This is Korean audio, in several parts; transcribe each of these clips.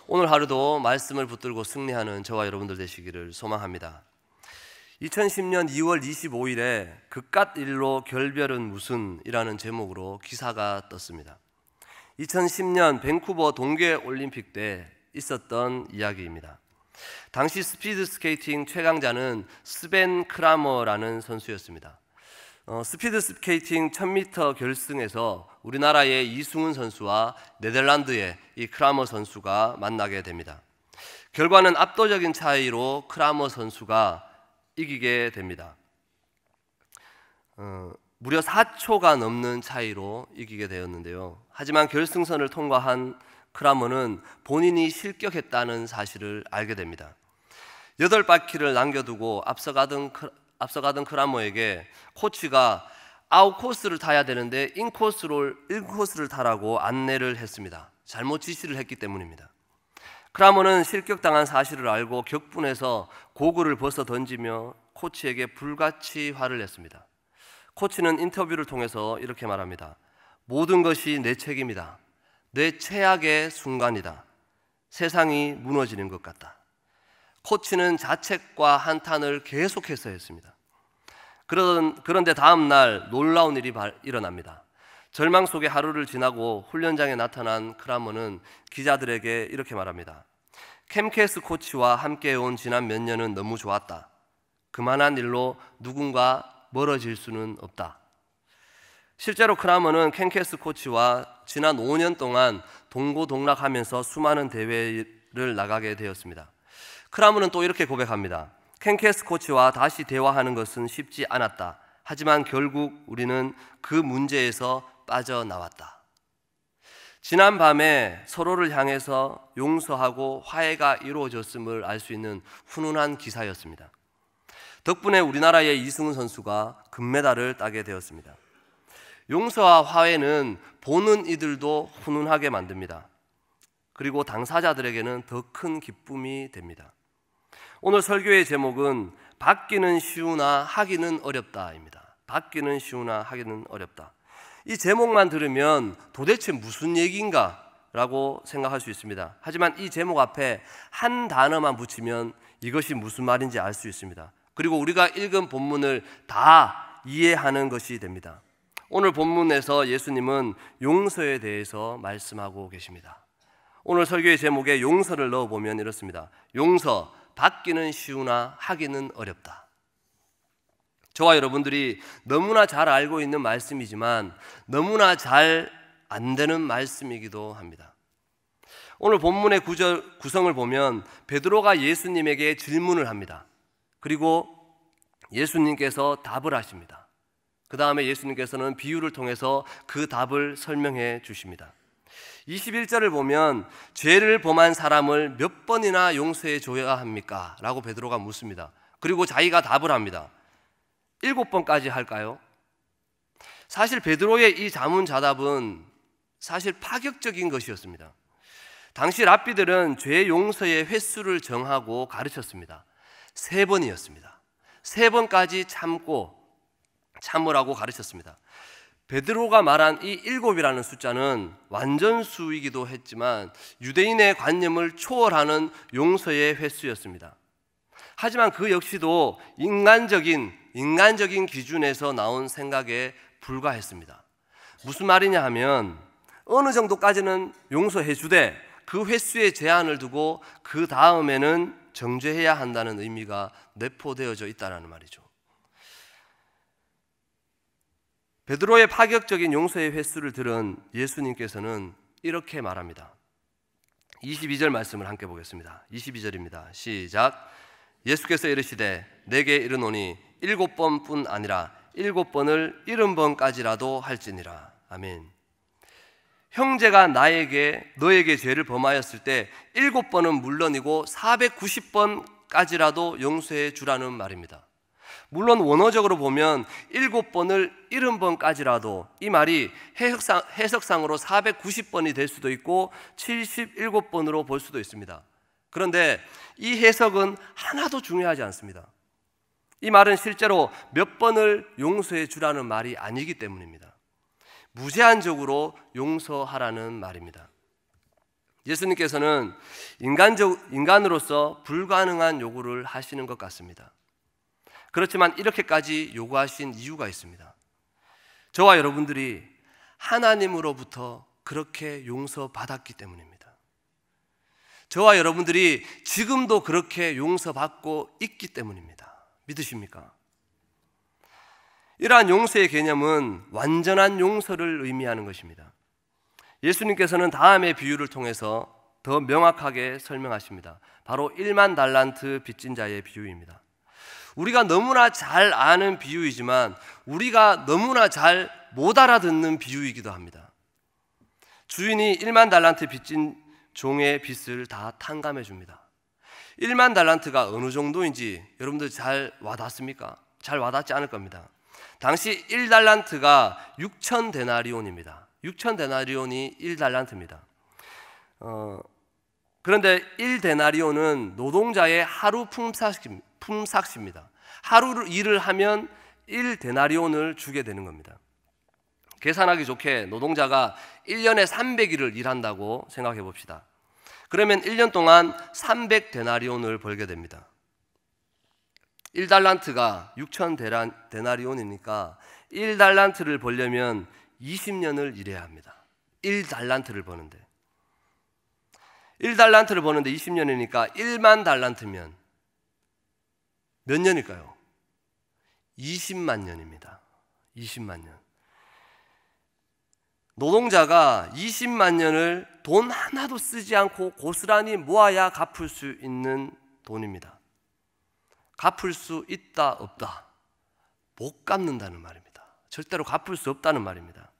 오늘 하루도 말씀을 붙들고 승리하는 저와 여러분들 되시기를 소망합니다. 2010년 2월 25일에 그깟 일로 결별은 무슨 이라는 제목으로 기사가 떴습니다. 2010년 밴쿠버 동계올림픽 때 있었던 이야기입니다. 당시 스피드 스케이팅 최강자는 스벤 크라머라는 선수였습니다. 스피드 스케이팅 1000m 결승에서 우리나라의 이승훈 선수와 네덜란드의 이 크라머 선수가 만나게 됩니다. 결과는 압도적인 차이로 크라머 선수가 이기게 됩니다. 무려 4초가 넘는 차이로 이기게 되었는데요. 하지만 결승선을 통과한 크라머는 본인이 실격했다는 사실을 알게 됩니다. 8바퀴를 남겨두고 앞서가던 크라머에게 코치가 아웃코스를 타야 되는데 인코스를 타라고 안내를 했습니다. 잘못 지시를 했기 때문입니다. 크라머는 실격당한 사실을 알고 격분해서 고글을 벗어 던지며 코치에게 불같이 화를 냈습니다. 코치는 인터뷰를 통해서 이렇게 말합니다. 모든 것이 내 책임이다. 내 최악의 순간이다. 세상이 무너지는 것 같다. 코치는 자책과 한탄을 계속해서 했습니다. 그런데 다음 날 놀라운 일이 일어납니다. 절망 속에 하루를 지나고 훈련장에 나타난 크라머는 기자들에게 이렇게 말합니다. 캠케스 코치와 함께해온 지난 몇 년은 너무 좋았다. 그만한 일로 누군가 멀어질 수는 없다. 실제로 크라머는 캠케스 코치와 지난 5년 동안 동고동락하면서 수많은 대회를 나가게 되었습니다. 크라머는 또 이렇게 고백합니다. 캠케스 코치와 다시 대화하는 것은 쉽지 않았다. 하지만 결국 우리는 그 문제에서 빠져나왔다. 지난 밤에 서로를 향해서 용서하고 화해가 이루어졌음을 알 수 있는 훈훈한 기사였습니다. 덕분에 우리나라의 이승훈 선수가 금메달을 따게 되었습니다. 용서와 화해는 보는 이들도 훈훈하게 만듭니다. 그리고 당사자들에게는 더 큰 기쁨이 됩니다. 오늘 설교의 제목은 받기는 쉬우나 하기는 어렵다입니다. 받기는 쉬우나 하기는 어렵다. 이 제목만 들으면 도대체 무슨 얘기인가 라고 생각할 수 있습니다. 하지만 이 제목 앞에 한 단어만 붙이면 이것이 무슨 말인지 알 수 있습니다. 그리고 우리가 읽은 본문을 다 이해하는 것이 됩니다. 오늘 본문에서 예수님은 용서에 대해서 말씀하고 계십니다. 오늘 설교의 제목에 용서를 넣어보면 이렇습니다. 용서, 받기는 쉬우나 하기는 어렵다. 저와 여러분들이 너무나 잘 알고 있는 말씀이지만 너무나 잘 안 되는 말씀이기도 합니다. 오늘 본문의 구성을 보면 베드로가 예수님에게 질문을 합니다. 그리고 예수님께서 답을 하십니다. 그 다음에 예수님께서는 비유를 통해서 그 답을 설명해 주십니다. 21절을 보면 죄를 범한 사람을 몇 번이나 용서해 줘야 합니까? 라고 베드로가 묻습니다. 그리고 자기가 답을 합니다. 7번까지 할까요? 사실 베드로의 이 자문자답은 사실 파격적인 것이었습니다. 당시 랍비들은 죄 용서의 횟수를 정하고 가르쳤습니다. 3번이었습니다. 3번까지 참으라고 가르쳤습니다. 베드로가 말한 이 7이라는 숫자는 완전수이기도 했지만 유대인의 관념을 초월하는 용서의 횟수였습니다. 하지만 그 역시도 인간적인 기준에서 나온 생각에 불과했습니다. 무슨 말이냐 하면 어느 정도까지는 용서해 주되 그 횟수에 제한을 두고 그 다음에는 정죄해야 한다는 의미가 내포되어져 있다는 말이죠. 베드로의 파격적인 용서의 횟수를 들은 예수님께서는 이렇게 말합니다. 22절 말씀을 함께 보겠습니다. 22절입니다. 시작. 예수께서 이르시되 내게 이르노니 7번뿐 아니라 7번을 70번까지라도 할지니라. 아멘. 형제가 너에게 죄를 범하였을 때 7번은 물론이고 490번까지라도 용서해 주라는 말입니다. 물론 원어적으로 보면 7번을 70번까지라도, 이 말이 해석상으로 490번이 될 수도 있고 77번으로 볼 수도 있습니다. 그런데 이 해석은 하나도 중요하지 않습니다. 이 말은 실제로 몇 번을 용서해 주라는 말이 아니기 때문입니다. 무제한적으로 용서하라는 말입니다. 예수님께서는 인간으로서 불가능한 요구를 하시는 것 같습니다. 그렇지만 이렇게까지 요구하신 이유가 있습니다. 저와 여러분들이 하나님으로부터 그렇게 용서받았기 때문입니다. 저와 여러분들이 지금도 그렇게 용서받고 있기 때문입니다. 믿으십니까? 이러한 용서의 개념은 완전한 용서를 의미하는 것입니다. 예수님께서는 다음의 비유를 통해서 더 명확하게 설명하십니다. 바로 1만 달란트 빚진 자의 비유입니다. 우리가 너무나 잘 아는 비유이지만 우리가 너무나 잘 못 알아듣는 비유이기도 합니다. 주인이 1만 달란트 빚진 종의 빚을 다 탕감해 줍니다. 1만 달란트가 어느 정도인지 여러분들 잘 와닿습니까? 잘 와닿지 않을 겁니다. 당시 1달란트가 6천 데나리온입니다. 6천 데나리온이 1달란트입니다. 그런데 1데나리온은 노동자의 하루 품삯입니다. 하루 일을 하면 1데나리온을 주게 되는 겁니다. 계산하기 좋게 노동자가 1년에 300일을 일한다고 생각해 봅시다. 그러면 1년 동안 300데나리온을 벌게 됩니다. 1달란트가 6천 데나리온이니까 1달란트를 벌려면 20년을 일해야 합니다. 1달란트를 버는데 20년이니까 1만 달란트면 몇 년일까요? 20만 년입니다. 20만 년. 노동자가 20만 년을 돈 하나도 쓰지 않고 고스란히 모아야 갚을 수 있는 돈입니다. 갚을 수 있다 없다? 못 갚는다는 말입니다. 절대로 갚을 수 없다는 말입니다.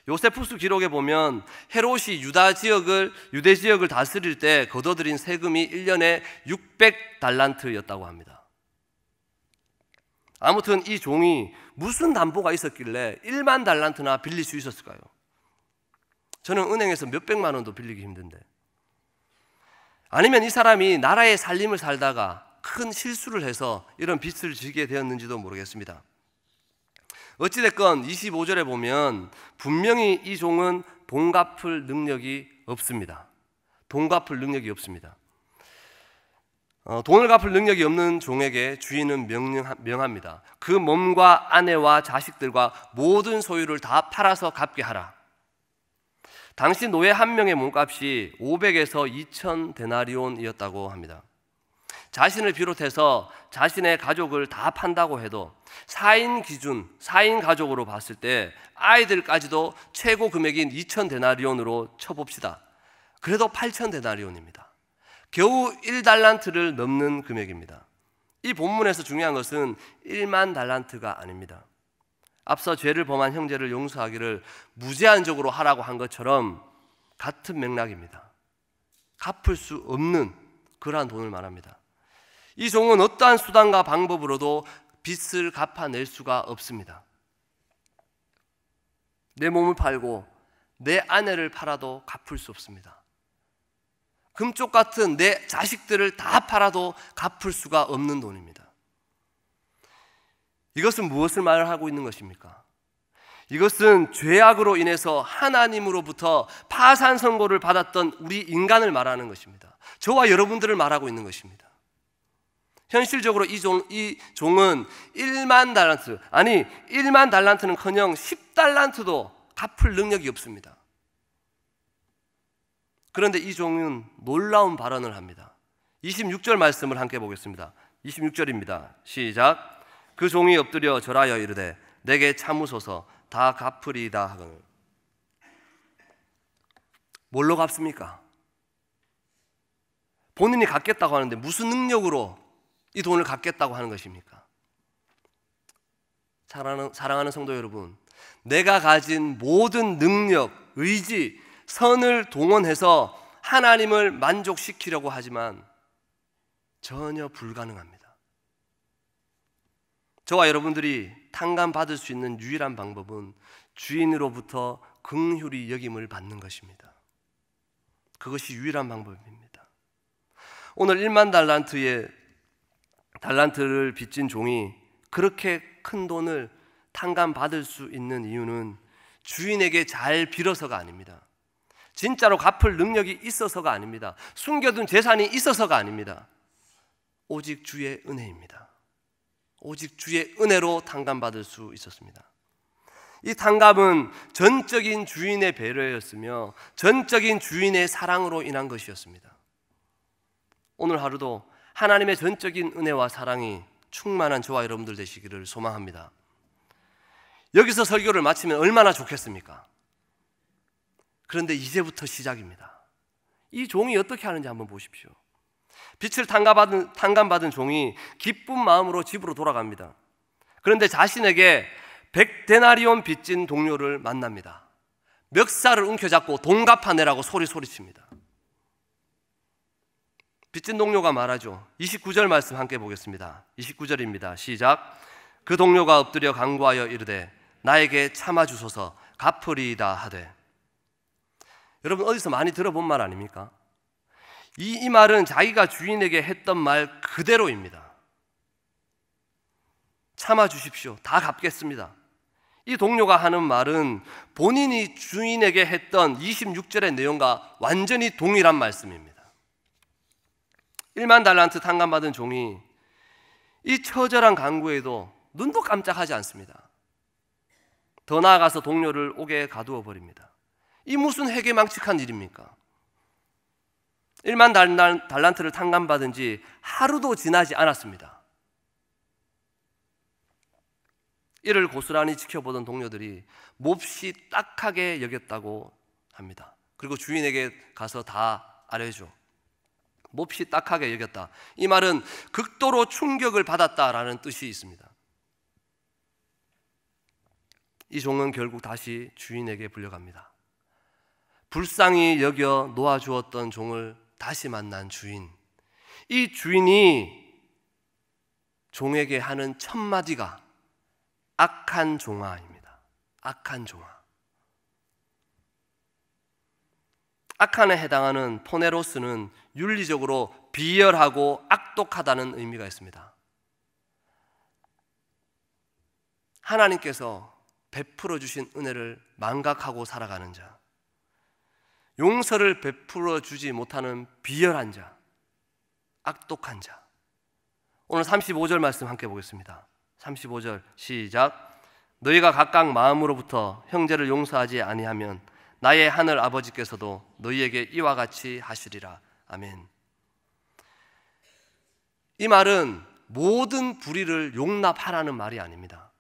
요세푸스 기록에 보면 헤롯이 유대 지역을 다스릴 때 거둬들인 세금이 1년에 600달란트였다고 합니다. 아무튼 이 종이 무슨 담보가 있었길래 1만 달란트나 빌릴 수 있었을까요? 저는 은행에서 몇백만 원도 빌리기 힘든데, 아니면 이 사람이 나라의 살림을 살다가 큰 실수를 해서 이런 빚을 지게 되었는지도 모르겠습니다. 어찌됐건 25절에 보면 분명히 이 종은 돈 갚을 능력이 없습니다. 돈 갚을 능력이 없습니다. 돈을 갚을 능력이 없는 종에게 주인은 명합니다. 그 몸과 아내와 자식들과 모든 소유를 다 팔아서 갚게 하라. 당시 노예 한 명의 몸값이 500에서 2000 데나리온이었다고 합니다. 자신을 비롯해서 자신의 가족을 다 판다고 해도 4인 기준, 4인 가족으로 봤을 때 아이들까지도 최고 금액인 2000 데나리온으로 쳐봅시다. 그래도 8000 데나리온입니다. 겨우 1달란트를 넘는 금액입니다. 이 본문에서 중요한 것은 1만 달란트가 아닙니다. 앞서 죄를 범한 형제를 용서하기를 무제한적으로 하라고 한 것처럼 같은 맥락입니다. 갚을 수 없는 그러한 돈을 말합니다. 이 종은 어떠한 수단과 방법으로도 빚을 갚아낼 수가 없습니다. 내 몸을 팔고 내 아내를 팔아도 갚을 수 없습니다. 금쪽 같은 내 자식들을 다 팔아도 갚을 수가 없는 돈입니다. 이것은 무엇을 말하고 있는 것입니까? 이것은 죄악으로 인해서 하나님으로부터 파산 선고를 받았던 우리 인간을 말하는 것입니다. 저와 여러분들을 말하고 있는 것입니다. 현실적으로 이 종은 1만 달란트, 아니 1만 달란트는커녕 10달란트도 갚을 능력이 없습니다. 그런데 이 종은 놀라운 발언을 합니다. 26절 말씀을 함께 보겠습니다. 26절입니다. 시작. 그 종이 엎드려 절하여 이르되 내게 참으소서 다 갚으리이다 하거늘. 뭘로 갚습니까? 본인이 갚겠다고 하는데 무슨 능력으로 이 돈을 갚겠다고 하는 것입니까? 사랑하는 성도 여러분, 내가 가진 모든 능력, 의지, 선을 동원해서 하나님을 만족시키려고 하지만 전혀 불가능합니다. 저와 여러분들이 탕감받을 수 있는 유일한 방법은 주인으로부터 긍휼히 여김을 받는 것입니다. 그것이 유일한 방법입니다. 오늘 1만 달란트를 빚진 종이 그렇게 큰 돈을 탕감받을 수 있는 이유는 주인에게 잘 빌어서가 아닙니다. 진짜로 갚을 능력이 있어서가 아닙니다. 숨겨둔 재산이 있어서가 아닙니다. 오직 주의 은혜입니다. 오직 주의 은혜로 탕감받을 수 있었습니다. 이 탕감은 전적인 주인의 배려였으며 전적인 주인의 사랑으로 인한 것이었습니다. 오늘 하루도 하나님의 전적인 은혜와 사랑이 충만한 저와 여러분들 되시기를 소망합니다. 여기서 설교를 마치면 얼마나 좋겠습니까? 그런데 이제부터 시작입니다. 이 종이 어떻게 하는지 한번 보십시오. 빛을 탕감받은 종이 기쁜 마음으로 집으로 돌아갑니다. 그런데 자신에게 100데나리온 빚진 동료를 만납니다. 멱살을 움켜잡고 돈 갚아내라고 소리칩니다. 빚진 동료가 말하죠. 29절 말씀 함께 보겠습니다. 29절입니다. 시작. 그 동료가 엎드려 간구하여 이르되 나에게 참아주소서 갚으리이다 하되. 여러분 어디서 많이 들어본 말 아닙니까? 이 말은 자기가 주인에게 했던 말 그대로입니다. 참아주십시오. 다 갚겠습니다. 이 동료가 하는 말은 본인이 주인에게 했던 26절의 내용과 완전히 동일한 말씀입니다. 1만 달란트 탕감받은 종이 이 처절한 간구에도 눈도 깜짝하지 않습니다. 더 나아가서 동료를 옥에 가두어 버립니다. 이 무슨 회개망측한 일입니까? 1만 달란트를 탕감받은 지 하루도 지나지 않았습니다. 이를 고스란히 지켜보던 동료들이 몹시 딱하게 여겼다고 합니다. 그리고 주인에게 가서 다 알려줘. 몹시 딱하게 여겼다. 이 말은 극도로 충격을 받았다라는 뜻이 있습니다. 이 종은 결국 다시 주인에게 불려갑니다. 불쌍히 여겨 놓아주었던 종을 다시 만난 주인. 이 주인이 종에게 하는 첫 마디가 악한 종아입니다. 악한 종아. 악한에 해당하는 포네로스는 윤리적으로 비열하고 악독하다는 의미가 있습니다. 하나님께서 베풀어 주신 은혜를 망각하고 살아가는 자, 용서를 베풀어 주지 못하는 비열한 자, 악독한 자. 오늘 35절 말씀 함께 보겠습니다. 35절 시작. 너희가 각각 마음으로부터 형제를 용서하지 아니하면 나의 하늘 아버지께서도 너희에게 이와 같이 하시리라. 아멘. 이 말은 모든 불의를 용납하라는 말이 아닙니다.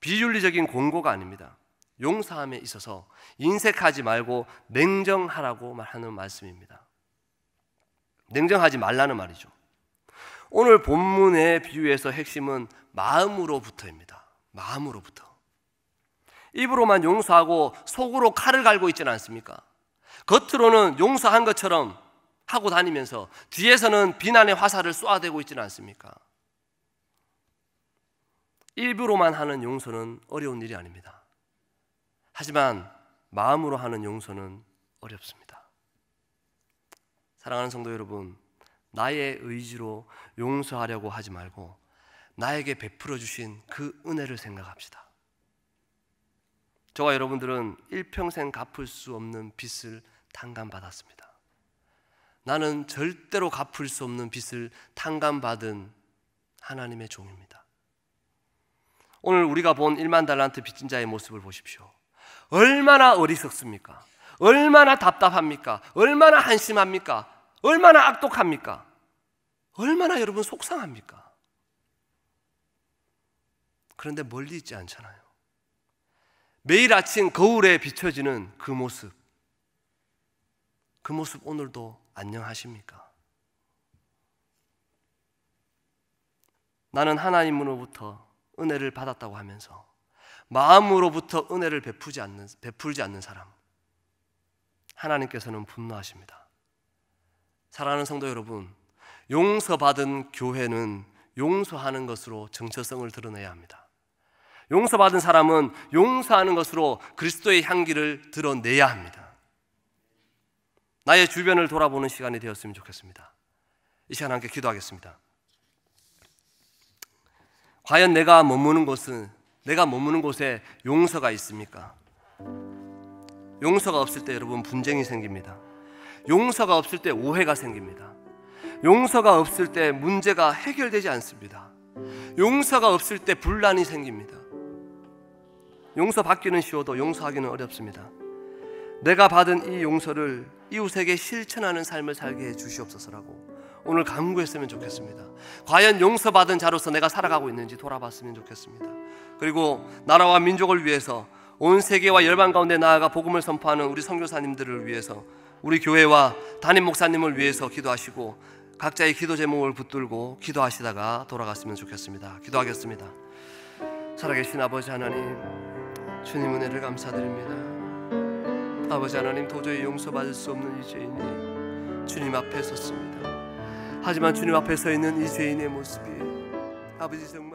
비윤리적인 공고가 아닙니다. 용서함에 있어서 인색하지 말고 냉정하라고 말하는 말씀입니다. 냉정하지 말라는 말이죠. 오늘 본문의 비유에서 핵심은 마음으로부터입니다. 마음으로부터. 입으로만 용서하고 속으로 칼을 갈고 있지는 않습니까? 겉으로는 용서한 것처럼 하고 다니면서 뒤에서는 비난의 화살을 쏘아대고 있지는 않습니까? 입으로만 하는 용서는 어려운 일이 아닙니다. 하지만 마음으로 하는 용서는 어렵습니다. 사랑하는 성도 여러분, 나의 의지로 용서하려고 하지 말고 나에게 베풀어 주신 그 은혜를 생각합시다. 저와 여러분들은 일평생 갚을 수 없는 빚을 탕감받았습니다. 나는 절대로 갚을 수 없는 빚을 탕감받은 하나님의 종입니다. 오늘 우리가 본 1만 달란트 빚진 자의 모습을 보십시오. 얼마나 어리석습니까? 얼마나 답답합니까? 얼마나 한심합니까? 얼마나 악독합니까? 얼마나 여러분 속상합니까? 그런데 멀리 있지 않잖아요. 매일 아침 거울에 비춰지는 그 모습 오늘도 안녕하십니까? 나는 하나님으로부터 은혜를 받았다고 하면서 마음으로부터 은혜를 베풀지 않는 사람, 하나님께서는 분노하십니다. 사랑하는 성도 여러분, 용서받은 교회는 용서하는 것으로 정체성을 드러내야 합니다. 용서받은 사람은 용서하는 것으로 그리스도의 향기를 드러내야 합니다. 나의 주변을 돌아보는 시간이 되었으면 좋겠습니다. 이 시간 함께 기도하겠습니다. 과연 내가 머무는 곳에 용서가 있습니까? 용서가 없을 때 여러분 분쟁이 생깁니다. 용서가 없을 때 오해가 생깁니다. 용서가 없을 때 문제가 해결되지 않습니다. 용서가 없을 때 분란이 생깁니다. 용서받기는 쉬워도 용서하기는 어렵습니다. 내가 받은 이 용서를 이웃에게 실천하는 삶을 살게 해 주시옵소서라고 오늘 간구했으면 좋겠습니다. 과연 용서받은 자로서 내가 살아가고 있는지 돌아봤으면 좋겠습니다. 그리고 나라와 민족을 위해서 온 세계와 열방 가운데 나아가 복음을 선포하는 우리 선교사님들을 위해서, 우리 교회와 담임 목사님을 위해서 기도하시고 각자의 기도 제목을 붙들고 기도하시다가 돌아갔으면 좋겠습니다. 기도하겠습니다. 살아계신 아버지 하나님, 주님 은혜를 감사드립니다. 아버지 하나님, 도저히 용서받을 수 없는 이 죄인이 주님 앞에 섰습니다. 하지만 주님 앞에 서 있는 이 죄인의 모습이 아버지 정말